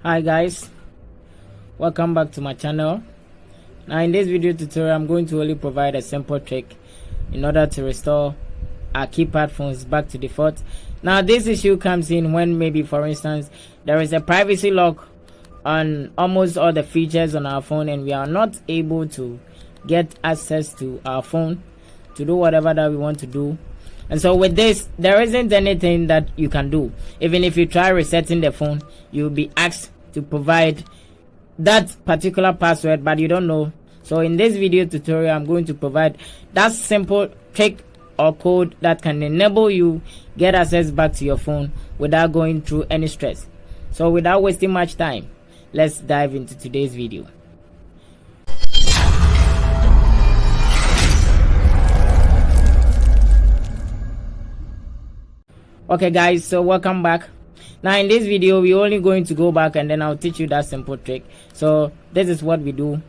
Hi guys, welcome back to my channel. Now in this video tutorial I'm going to only provide a simple trick in order to restore our keypad phones back to default. Now this issue comes in when maybe, for instance, there is a privacy lock on almost all the features on our phone and we are not able to get access to our phone to do whatever that we want to do. And so with this, there isn't anything that you can do. Even if you try resetting the phone, you'll be asked to provide that particular password, but you don't know. So in this video tutorial, I'm going to provide that simple trick or code that can enable you get access back to your phone without going through any stress. So without wasting much time, let's dive into today's video. Okay guys, so welcome back. Now in this video we're only going to go back and then I'll teach you that simple trick. So this is what we do.